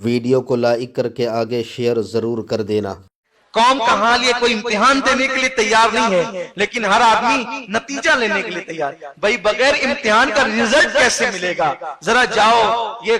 Video کو like کر کے آگے شیئر ضرور کر دینا۔ قوم کا حال یہ کوئی امتحان دینے کے لیے تیار نہیں ہے، لیکن ہر آدمی نتیجہ لینے کے لیے تیار۔ بھائی بغیر امتحان کا رزلٹ کیسے ملے گا؟ ذرا جاؤ، یہ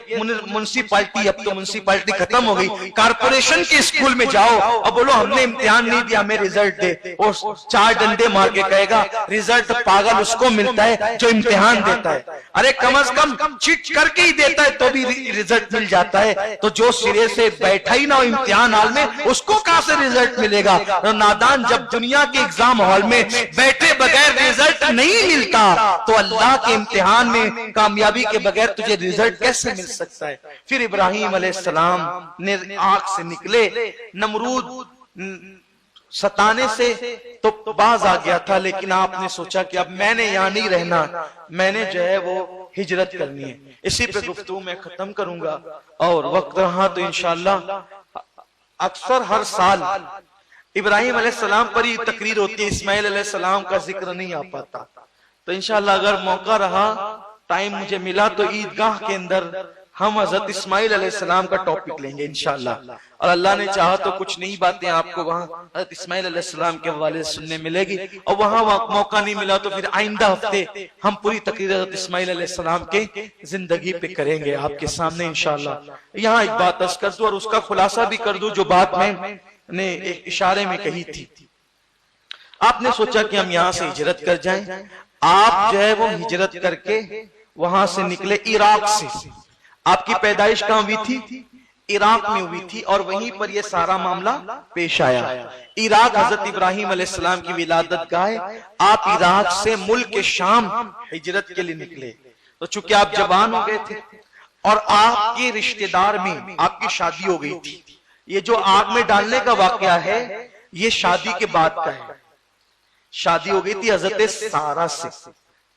منسپالٹی، اب تو منسپالٹی ختم ہو گئی، کارپوریشن کے اسکول میں جاؤ اور بولو ہم نے امتحان نہیں دیا، ہمیں رزلٹ دے۔ اور 4 ڈنڈے مار کے کہے گا رزلٹ پاگل اس کو ملتا ہے جو امتحان دیتا ہے۔ ارے کم از کم چیٹ کر کے ہی دیتا ہے تو بھی رزلٹ مل جاتا ہے، تو جو سرے سے بیٹھا ہی نہ ہو امتحان حال میں اس کو کہاں سے رزلٹ ملے گا؟ نادان جب دنیا کے ایگزام ہال میں بیٹھے بغیر رزلٹ نہیں ملتا تو اللہ کے امتحان میں کامیابی کے بغیر تجھے رزلٹ کیسے مل سکتا ہے؟ پھر ابراہیم علیہ السلام نے آنکھ سے نکلے، نمرود ستانے سے تو باز آ گیا تھا، لیکن آپ نے سوچا کہ اب میں نے یہاں نہیں رہنا، میں نے جو ہے وہ ہجرت کرنی ہے۔ اسی پہ گفتگو میں ختم کروں گا، اور وقت رہا تو انشاءاللہ اکثر ہر سال ابراہیم علیہ السلام پر ہی تقریر ہوتی ہے، اسماعیل علیہ السلام کا ذکر نہیں آ پاتا، تو انشاءاللہ اگر موقع رہا، ٹائم مجھے ملا تو عیدگاہ کے اندر ہم حضرت اسماعیل علیہ السلام کا ٹاپک لیں گے انشاءاللہ، اور اللہ نے چاہا تو کچھ نئی باتیں آپ کو وہاں حضرت اسماعیل علیہ السلام کے حوالے سے سننے ملے گی، اور وہاں موقع نہیں ملا تو پھر آئندہ ہفتے ہم پوری تقریر حضرت اسماعیل علیہ السلام کے زندگی پہ کریں گے آپ کے سامنے انشاءاللہ۔ یہاں ایک بات عرض کر دوں اور اس کا خلاصہ بھی کر دوں جو بات میں نے ایک اشارے میں کہی تھی۔ آپ نے سوچا کہ ہم یہاں سے ہجرت کر جائیں، آپ جو ہے وہ ہجرت کر کے وہاں سے نکلے عراق سے۔ آپ کی پیدائش کہاں ہوئی تھی؟ عراق میں ہوئی تھی، اور وہیں پر یہ سارا معاملہ پیش آیا۔ عراق حضرت ابراہیم علیہ السلام کی ولادت گاہ ہے۔ آپ عراق سے ملک شام ہجرت کے لیے نکلے، تو چونکہ آپ جوان ہو گئے تھے اور آپ کے رشتہ دار میں آپ کی شادی ہو گئی تھی۔ یہ جو آگ میں ڈالنے کا واقعہ ہے یہ شادی کے بعد کا ہے۔ شادی ہو گئی تھی حضرت سارہ سے۔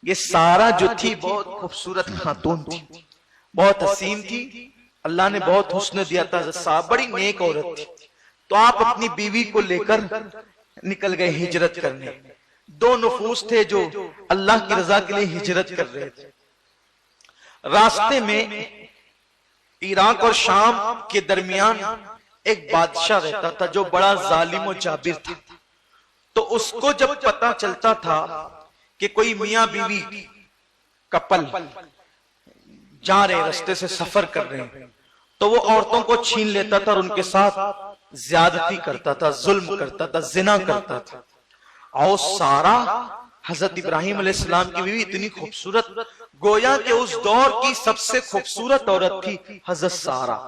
یہ سارہ جو تھی بہت خوبصورت خاتون تھی، بہت حسین تھی، اللہ نے بہت حسن دیا تھا۔ حضرت سارہ بڑی نیک عورت تھی، تو آپ اپنی بیوی کو لے کر نکل گئے ہجرت کرنے۔ 2 نفوس تھے جو اللہ کی رضا کے لیے ہجرت کر رہے تھے۔ راستے میں عراق اور شام کے درمیان ایک بادشاہ رہتا تھا جو بڑا ظالم و جابر تھا، تو اس کو جب پتا چلتا تھا کہ کوئی میاں بیوی کپل جا رہے رستے سے سفر کر رہے ہیں تو وہ عورتوں کو چھین لیتا تھا اور ان کے ساتھ زیادتی کرتا تھا، ظلم کرتا تھا، زنا کرتا تھا۔ اور سارا حضرت ابراہیم علیہ السلام کی بیوی اتنی خوبصورت، گویا کہ اس دور کی سب سے خوبصورت عورت تھی حضرت سارا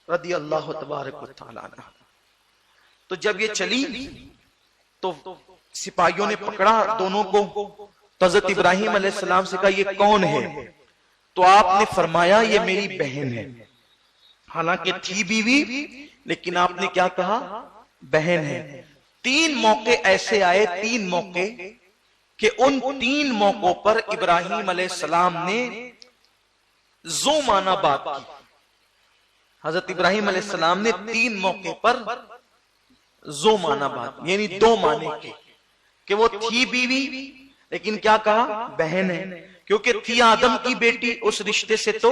رضی اللہ تبارک و تعالیٰ عنہ۔ تو جب یہ چلی تو سپاہیوں نے پکڑا دونوں کو، تو حضرت ابراہیم علیہ السلام سے کہا یہ کون ہے؟ تو آپ نے فرمایا یہ میری بہن ہے۔ حالانکہ تھی بیوی لیکن آپ نے کیا کہا؟ بہن ہے۔ 3 موقع ایسے آئے، 3 موقع کہ ان 3 موقعوں پر ابراہیم علیہ السلام نے زو معنی بات کی۔ حضرت ابراہیم علیہ السلام نے 3 موقع پر زو معنی بات، یعنی 2 معنی کے، کہ وہ تھی بیوی لیکن کیا کہا؟ بہن ہے، کیونکہ تھی آدم کی بیٹی، اس رشتے سے تو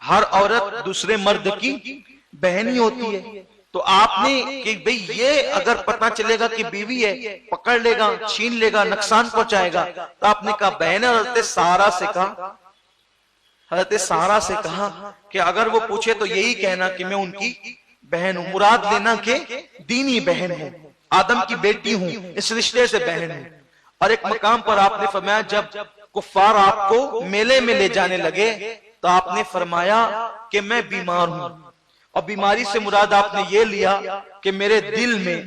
ہر عورت دوسرے مرد کی بہن ہی ہوتی ہے۔ تو آپ نے کہ بھئی یہ اگر پتہ چلے گا کہ بیوی ہے پکڑ لے گا، چھین لے گا، نقصان پہنچائے گا، تو آپ نے کہا بہن ہے۔ حضرت سارہ سے کہا کہ اگر وہ پوچھے تو یہی کہنا کہ میں ان کی بہن ہوں، مراد لینا کہ دینی بہن ہوں، آدم کی بیٹی ہوں، اس رشتے سے بہن ہوں۔ اور ایک مقام پر آپ نے فرمایا جب کفار آپ کو میلے میں لے جانے لگے تو آپ نے فرمایا کہ میں بیمار ہوں، اور بیماری سے مراد آپ نے یہ لیا کہ میرے دل میں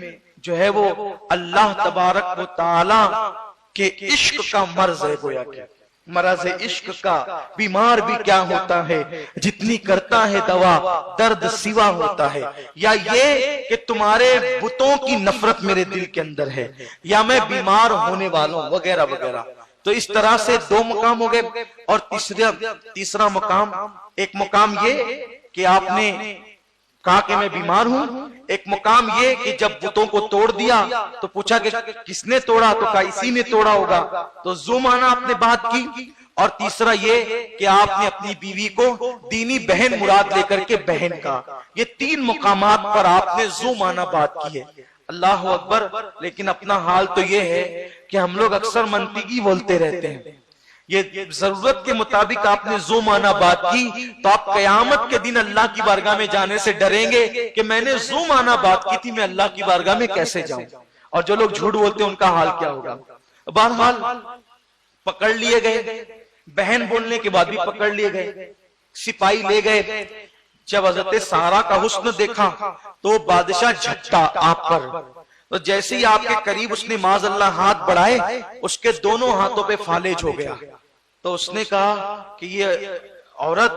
جو ہے وہ اللہ تبارک و تعالی کے عشق کا مرض ہے۔ گویا کہ مرض عشق کا بیمار بھی کیا ہوتا ہے، جتنی کرتا ہے دوا درد سوا ہوتا ہے، یا یہ کہ تمہارے بتوں کی نفرت میرے دل کے اندر ہے، یا میں بیمار ہونے والوں وغیرہ وغیرہ۔ تو اس طرح سے 2 مقام ہو گئے۔ اور تیسرا مقام، ایک مقام یہ کہ آپ نے کہا کہ میں بیمار ہوں، ایک مقام یہ کہ جب بتوں کو توڑ دیا تو پوچھا کہ کس نے توڑا، تو کہا اسی نے توڑا ہوگا، تو زو معنی آپ نے بات کی۔ اور تیسرا یہ کہ آپ نے اپنی بیوی کو دینی بہن مراد لے کر کے بہن کا. یہ 3 مقامات پر آپ نے ذو معنی بات کی ہے. اللہ اکبر. لیکن اپنا حال تو یہ ہے کہ ہم لوگ اکثر منطقی بولتے رہتے ہیں. یہ ضرورت کے مطابق آپ نے ذو معنی بات کی تو آپ قیامت کے دن اللہ کی بارگاہ میں جانے سے ڈریں گے کہ میں نے ذو معنی بات کی تھی، میں اللہ کی بارگاہ میں کیسے جاؤں. اور جو لوگ جھوٹ بولتے ہیں ان کا حال کیا ہوگا. بہرحال پکڑ لیے گئے، بہن بولنے کے بعد بھی پکڑ لیے گئے، سپاہی لے گئے. جب حضرت سارا کا حسن دیکھا تو بادشاہ جھٹا آپ پر. تو جیسے ہی آپ کے قریب اس نے معاذ اللہ ہاتھ بڑھائے، اس کے دونوں ہاتھوں پہ فالج ہو گیا. تو اس نے کہا کہ یہ عورت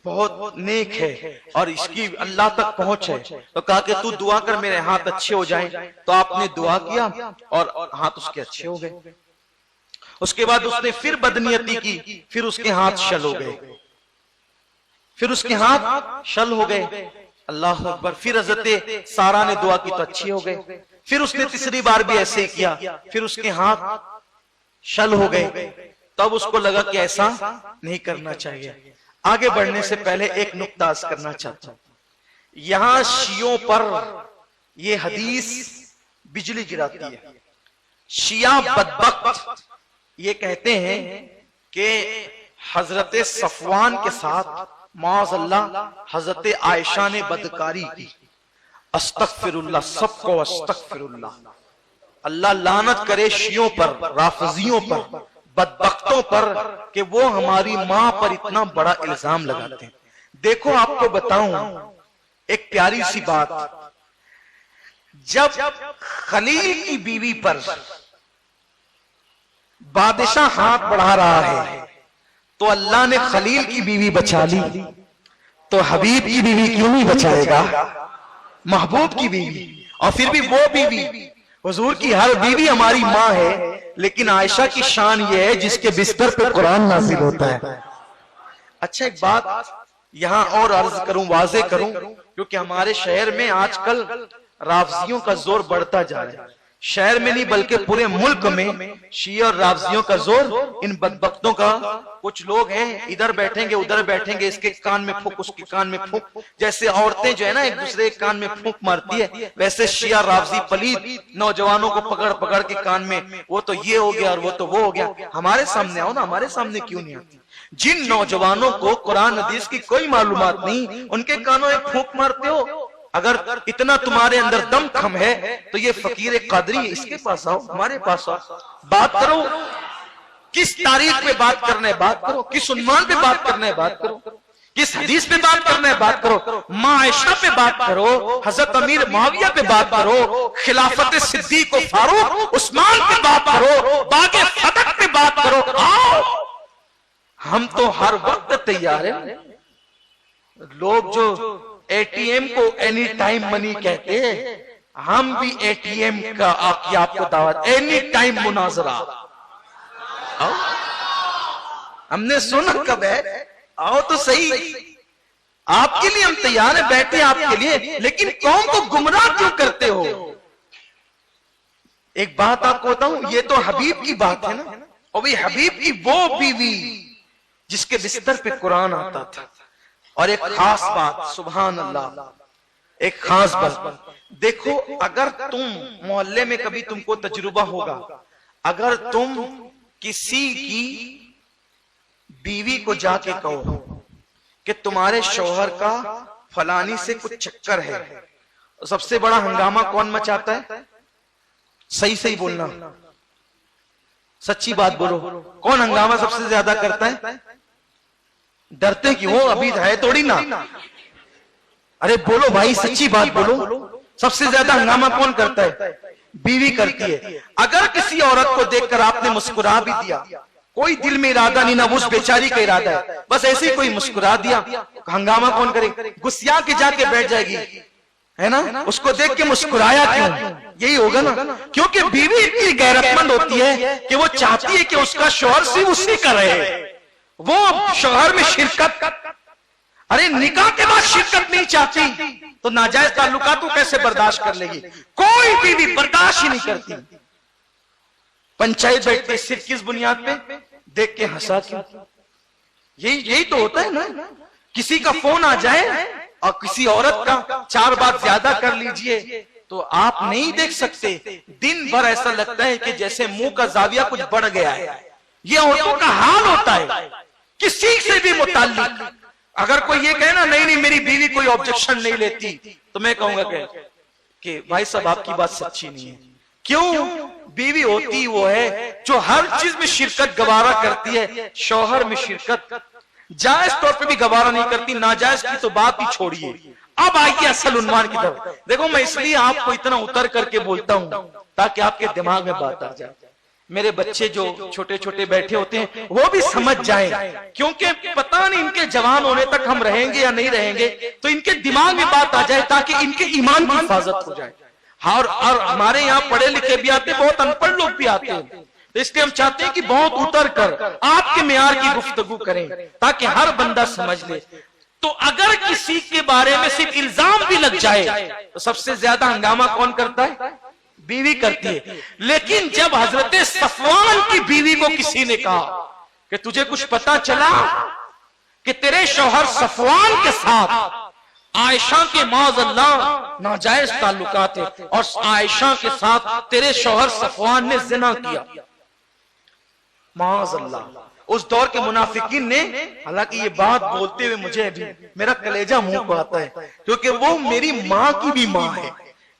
بہت نیک ہے اور اس کی اللہ تک پہنچ ہے. تو کہا کہ تو دعا کر میرے ہاتھ اچھے ہو جائیں. تو آپ نے دعا کیا اور ہاتھ اس کے اچھے ہو گئے. اس کے بعد اس نے پھر بدنیتی کی، پھر اس کے ہاتھ شل ہو گئے، پھر اس کے ہاتھ شل ہو گئے. اللہ اکبر. پھر حضرت سارا نے دعا کی تو اچھی ہو گئے. پھر اس نے تیسری بار بھی ایسے ہی کیا، پھر اس کے ہاتھ شل ہو گئے. تب اس کو لگا کہ ایسا نہیں کرنا چاہیے. آگے بڑھنے سے پہلے ایک نقطہ عرض کرنا چاہتا ہوں. یہاں شیعوں پر یہ حدیث بجلی گراتی ہے. شیعہ بدبخت یہ کہتے ہیں کہ حضرت صفوان کے ساتھ معاذ اللہ حضرت عائشہ نے بدکاری کی. استغفر اللہ. سب کو استغفر اللہ. اللہ لعنت کرے شیعوں پر، رافضیوں پر، بدبختوں پر کہ وہ ہماری ماں پر اتنا بڑا الزام لگاتے ہیں. دیکھو آپ کو بتاؤں ایک پیاری سی بات. جب خلیل کی بیوی پر بادشاہ ہاتھ بڑھا رہا ہے تو اللہ نے خلیل کی بیوی بچا لی، تو حبیب کی بیوی کیوں نہیں بچائے گا؟ محبوب کی بیوی. اور پھر بھی وہ بیوی، حضور کی ہر بیوی ہماری ماں ہے، لیکن عائشہ کی شان یہ ہے جس کے بستر پہ قرآن نازل ہوتا ہے. اچھا ایک بات یہاں اور عرض کروں، واضح کروں، کیونکہ ہمارے شہر میں آج کل رافضیوں کا زور بڑھتا جا رہا ہے. شہر میں نہیں بلکہ پورے ملک میں شیعہ اور رافضیوں کا زور ان بدبختوں کا. کچھ لوگ ہیں ادھر بیٹھیں گے ادھر بیٹھیں گے، اس کے کان میں پھونک اس کے کان میں پھونک. جیسے عورتیں جو ہے نا ایک دوسرے کے کان میں پھونک مارتی ہے، ویسے شیعہ رافضی پلید نوجوانوں کو پکڑ پکڑ کے کان میں وہ تو یہ ہو گیا اور وہ تو وہ ہو گیا. ہمارے سامنے آؤ نا. ہمارے سامنے کیوں نہیں آتی؟ جن نوجوانوں کو قرآن حدیث کی کوئی معلومات نہیں، ان کے کانوں میں پھونک مارتے ہو. اگر اتنا تمہارے اندر دم کھم ہے تو یہ فقیر قادری ہے، اس کے پاس آؤ، ہمارے پاس آؤ، بات کرو. کس تاریخ پہ بات کرنا ہے بات کرو، کس عنوان پہ بات کرنا ہے بات کرو، کس حدیث پہ بات کرنا ہے بات کرو. ماں عائشہ پہ بات کرو، حضرت امیر معاویہ پہ بات کرو، خلافت صدیق و فاروق عثمان پہ بات کرو، باغ فتح پہ بات کرو. آؤ، ہم تو ہر وقت تیار ہیں. لوگ جو اے ٹی ایم کو اینی ٹائم منی کہتے ہیں، ہم بھی اے ٹی ایم کا آپ کو دعوت، اینی ٹائم مناظرہ. ہم نے سنا کب ہے؟ آؤ تو صحیح. آپ کے لیے ہم تیار ہیں، بیٹھے آپ کے لیے، لیکن قوم کو گمراہ کیوں کرتے ہو؟ ایک بات آپ کو بتاؤں، یہ تو حبیب کی بات ہے نا. اور بھی حبیب کی وہ بیوی جس کے بستر پہ قرآن آتا تھا. اور ایک خاص بات، سبحان اللہ، ایک خاص بات دیکھو. اگر تم محلے میں کبھی تم کو تجربہ ہوگا، اگر تم کسی کی بیوی کو جا کے کہو کہ تمہارے شوہر کا فلانی سے کچھ چکر ہے، سب سے بڑا ہنگامہ کون مچاتا ہے؟ صحیح صحیح بولنا، سچی بات بولو. کون ہنگامہ سب سے زیادہ کرتا ہے؟ ڈرتے کہ وہ ابھی ہے توڑی نا. ارے بولو بھائی، سچی بات بولو. سب سے زیادہ ہنگامہ کون کرتا ہے؟ بیوی کرتی ہے. اگر کسی عورت کو دیکھ کر آپ نے مسکرا بھی دیا، کوئی دل میں ارادہ نہیں، نہ اس بیچاری کا ارادہ ہے، بس ایسے ہی کوئی مسکرا دیا، ہنگامہ کون کرے؟ گسیا کے جا کے بیٹھ جائے گی، ہے نا. اس کو دیکھ کے مسکرایا کیوں؟ یہی ہوگا نا. کیونکہ بیوی اتنی غیرت مند ہوتی ہے کہ وہ چاہتی ہے کہ اس کا شوہر صرف اسی کا رہے. وہ شوہر میں شرکت، ارے نکاح کے بعد شرکت نہیں چاہتی تو ناجائز تعلقات کو کیسے برداشت کر لے گی؟ کوئی بیوی برداشت ہی نہیں کرتی. پنچایت بیٹھتی صرف کس بنیاد پہ؟ دیکھ کے ہنسا کیوں؟ یہی تو ہوتا ہے نا. کسی کا فون آ جائے اور کسی عورت کا 4 بات زیادہ کر لیجئے تو آپ نہیں دیکھ سکتے. دن بھر ایسا لگتا ہے کہ جیسے منہ کا زاویہ کچھ بڑھ گیا ہے. یہ عورتوں کا حال ہوتا ہے کسی سے بھی متعلق. اگر کوئی یہ کہے نا نہیں میری بیوی کوئی آبجیکشن نہیں لیتی تو میں کہوں گا کہ بھائی صاحب آپ کی بات سچی نہیں ہے. کیوں؟ بیوی ہوتی وہ ہے جو ہر چیز میں شرکت گوارا کرتی ہے. شوہر میں شرکت جائز طور پہ بھی گوارا نہیں کرتی, ناجائز کی تو بات ہی چھوڑیے. اب آئیے اصل عنوان کی طرف. دیکھو میں اس لیے آپ کو اتنا اتر کر کے بولتا ہوں تاکہ آپ کے دماغ میں بات آ جائے. میرے بچے جو چھوٹے چھوٹے بیٹھے ہوتے ہیں وہ بھی سمجھ جائیں, کیونکہ پتہ نہیں ان کے جوان ہونے تک ہم رہیں گے یا نہیں رہیں گے, تو ان کے دماغ میں بات آ جائے تاکہ ان کے ایمان کی حفاظت ہو جائے. اور ہمارے یہاں پڑھے لکھے بھی آتے ہیں, بہت ان پڑھ لوگ بھی آتے ہیں, تو اس لیے ہم چاہتے ہیں کہ بہت اتر کر آپ کے معیار کی گفتگو کریں تاکہ ہر بندہ سمجھ لے. تو اگر کسی کے بارے میں صرف الزام بھی لگ جائے تو سب سے زیادہ ہنگامہ کون کرتا ہے؟ بیوی کرتی ہے. لیکن جب حضرت صفوان کی بیوی کو کسی نے کہا کہ تجھے کچھ پتا چلا کہ تیرے شوہر صفوان کے ساتھ عائشہ کے معاذ اللہ ناجائز تعلقات ہیں اور عائشہ کے ساتھ تیرے شوہر صفوان نے زنا کیا, معاذ اللہ. اس دور کے منافقین نے, حالانکہ یہ بات بولتے ہوئے مجھے بھی میرا کلیجہ منہ کو آتا ہے, کیونکہ وہ میری ماں کی بھی ماں ہے,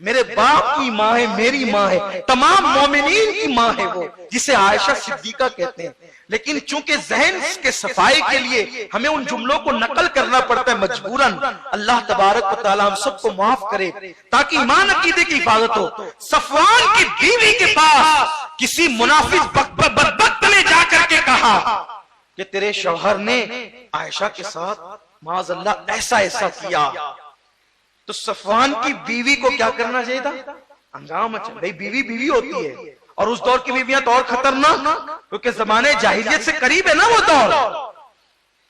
میرے باپ کی ماں ہے, میری ماں ہے, تمام مومنین کی ماں ہے وہ, جسے عائشہ صدیقہ کہتے ہیں. لیکن چونکہ ذہن کے صفائی کے لیے ہمیں ان جملوں کو نقل کرنا پڑتا ہے مجبوراً. اللہ تبارک و تعالی ہم سب کو معاف کرے تاکہ ایمان عقیدے کی حفاظت ہو. صفوان کی بیوی کے پاس کسی منافق بدبخت نے جا کر کے کہا کہ تیرے شوہر نے عائشہ کے ساتھ معاذ اللہ ایسا ایسا کیا. تو صفوان کی بیوی کو کیا کرنا چاہیے تھا؟ ہنگامہ مچا. بھئی بیوی بیوی ہوتی ہے, اور اس دور کی بیویاں تو اور خطرناک, کیونکہ زمانے جاہلیت سے قریب ہے نا وہ دور,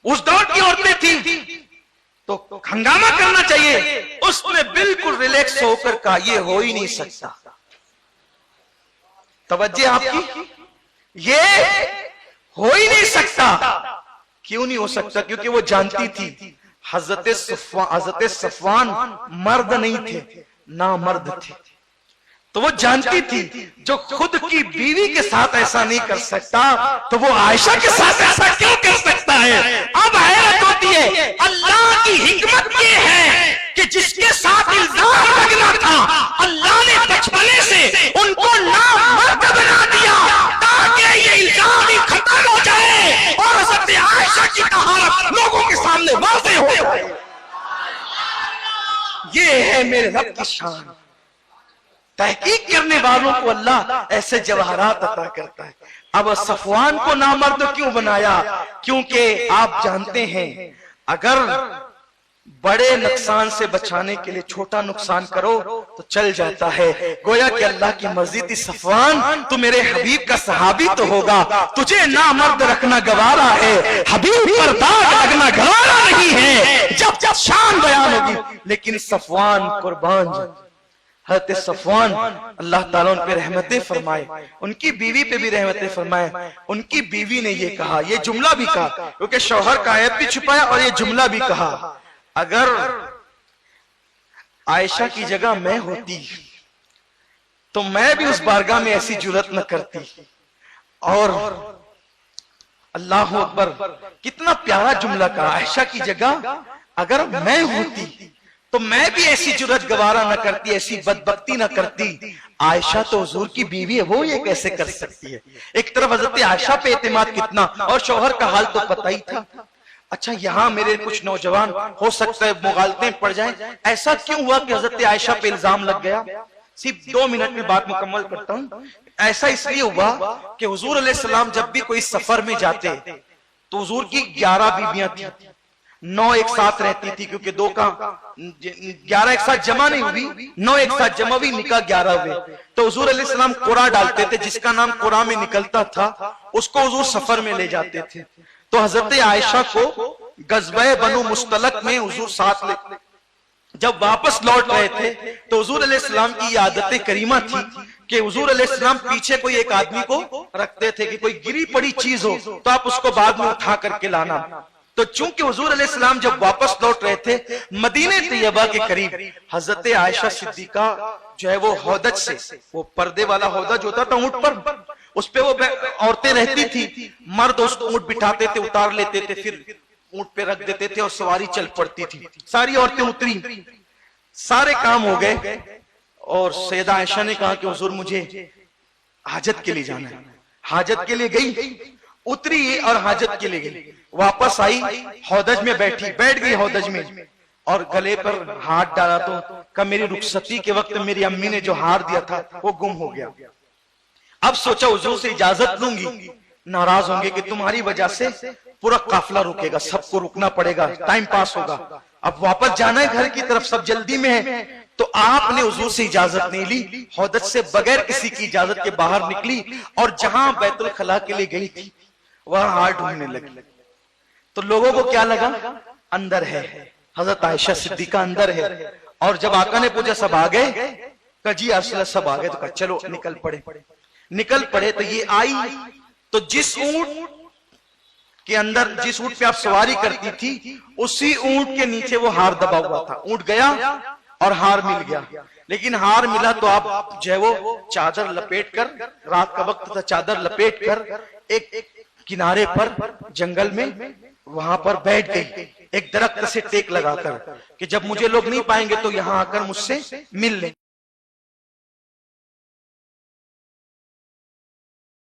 اس دور کی عورتیں تھیں, تو ہنگامہ کرنا چاہیے. اس نے بالکل ریلیکس ہو کر کہا یہ ہو ہی نہیں سکتا. توجہ آپ کی, یہ ہو ہی نہیں سکتا. کیوں نہیں ہو سکتا؟ کیونکہ وہ جانتی تھی حضرت صفوان مرد نہیں تھے, نامرد تھے. تو وہ جانتی تھی جو خود کی بیوی کے ساتھ ایسا نہیں کر سکتا تو وہ عائشہ کے ساتھ ایسا کیوں کر سکتا ہے. اب حیرت ہوتی ہے, اللہ کی حکمت یہ ہے کہ جس کے ساتھ الزام لگنا تھا اللہ نے بچپنے سے ان کو نامرد بنا دیا تاکہ یہ الزام ہی ختم ہو جائے اور حضرت عائشہ کی طہارت لوگوں کے سامنے واضح ہو جائے. یہ ہے میرے رب کی شان. تحقیق کرنے والوں کو اللہ ایسے جواہرات عطا کرتا ہے. اب صفوان کو نامرد کیوں بنایا؟ کیونکہ آپ جانتے ہیں اگر بڑے نقصان سے بچانے کے لیے چھوٹا نقصان کرو تو چل جاتا ہے. گویا کہ اللہ کی مرضی تھی صفوان تو میرے حبیب کا صحابی تو ہوگا, تجھے نامرد رکھنا گوارا ہے, حبیب پر داغ لگنا گوارا نہیں ہے جب شان بیان ہوگی. لیکن صفوان قربان جائے. حضرت صفوان اللہ تعالیٰ ان پہ رحمتیں فرمائے, ان کی بیوی پہ بھی رحمتیں فرمائے. ان کی بیوی نے یہ کہا, یہ جملہ بھی کہا, کیونکہ شوہر کا عیب بھی چھپایا اور یہ جملہ بھی کہا, اگر عائشہ کی جگہ میں ہوتی تو میں بھی اس بارگاہ میں ایسی جرات نہ کرتی. اور اللہ اکبر, کتنا پیارا جملہ کہا, عائشہ کی جگہ اگر میں ہوتی تو میں بھی ایسی جرات گوارا نہ کرتی, ایسی بدبختی نہ کرتی. عائشہ تو حضور کی بیوی ہے, وہ یہ کیسے کر سکتی ہے؟ ایک طرف حضرت عائشہ پہ اعتماد کتنا, اور شوہر کا حال تو پتہ ہی تھا. اچھا یہاں میرے کچھ نوجوان ہو سکتا ہے مغالطیں پڑ جائیں, ایسا کیوں ہوا کہ حضرت عائشہ پہ الزام لگ گیا؟ صرف 2 منٹ میں بات مکمل کرتا ہوں. ایسا اس لیے ہوا کہ حضور علیہ السلام جب بھی کوئی سفر میں جاتے تو حضور کی 11 بیویاں تھیں, 9 ایک ساتھ رہتی تھی, کیونکہ 2 کا 11 ایک ساتھ جمع نہیں ہوئی, 9 ایک ساتھ جمع ہوئی, نکاح 11 ہوئے. تو حضور علیہ السلام قرعہ ڈالتے تھے, جس کا نام قرعہ میں نکلتا تھا اس کو حضور سفر میں لے جاتے تھے. تو حضرت عائشہ کو غزوہ بنو مستلق میں حضور ساتھ جب واپس لوٹ رہے تھے تو حضور علیہ السلام کی یہ عادت کریمہ تھی کہ حضور علیہ السلام پیچھے کوئی ایک آدمی کو رکھتے تھے کہ کوئی گری پڑی چیز ہو تو آپ اس کو بعد میں اٹھا کر کے لانا. تو چونکہ حضور علیہ السلام جب واپس لوٹ رہے تھے مدینہ طیبہ کے قریب، حضرت عائشہ صدیقہ جو ہے وہ ہودج سے، وہ پردے والا ہودج ہوتا تھا اونٹ پر، اس پہ وہ عورتیں رہتی تھی، مرد اس کو اونٹ بٹھاتے تھے، اتار لیتے تھے، پھر اونٹ پہ رکھ دیتے تھے اور سواری چل پڑتی تھی. ساری عورتیں اتری، سارے کام ہو گئے اور سیدہ عائشہ نے کہا کہ حضور مجھے حاجت کے لیے جانا ہے. حاجت کے لیے گئی، اتری اور حاجت کے لیے گئی، واپس آئی، ہودج میں بیٹھ گئی ہودج میں، اور گلے پر ہاتھ ڈالا تو کہ میری رخصتی کے وقت میری امی نے جو ہار دیا تھا وہ گم ہو گیا. اب سوچا حضور سے اجازت لوں گی، ناراض ہوں گے کہ تمہاری وجہ سے پورا قافلہ رکے گا، سب کو رکنا پڑے گا، ٹائم پاس ہوگا، اب واپس جانا ہے گھر کی طرف، سب جلدی میں ہے. تو آپ نے حضور سے اجازت نہیں لی، ہودج سے بغیر کسی کی اجازت کے باہر نکلی اور جہاں بیت الخلاء کے لیے گئی تھی وہاں ہار ڈھونڈنے لگی. تو لوگوں کو کیا لگا اندر ہے، حضرت عائشہ صدیقہ اندر ہے. اور جب آقا نے پوچھا سب آ گئے، کہا جی یا رسول اللہ سب آ گئے، تو کہا چلو نکل پڑے. تو یہ آئی تو جس اونٹ کے اندر، جس اونٹ پہ آپ سواری کرتی تھی، اسی اونٹ کے نیچے وہ ہار دبا ہوا تھا. اونٹ گیا اور ہار مل گیا، لیکن ہار ملا تو آپ جو ہے وہ چادر لپیٹ کر، رات کا وقت تھا، چادر لپیٹ کر ایک کنارے پر جنگل میں وہاں پر بیٹھ گئی، ایک درخت سے ٹیک لگا کر کہ جب مجھے لوگ نہیں پائیں گے تو یہاں آ کر مجھ سے مل لیں.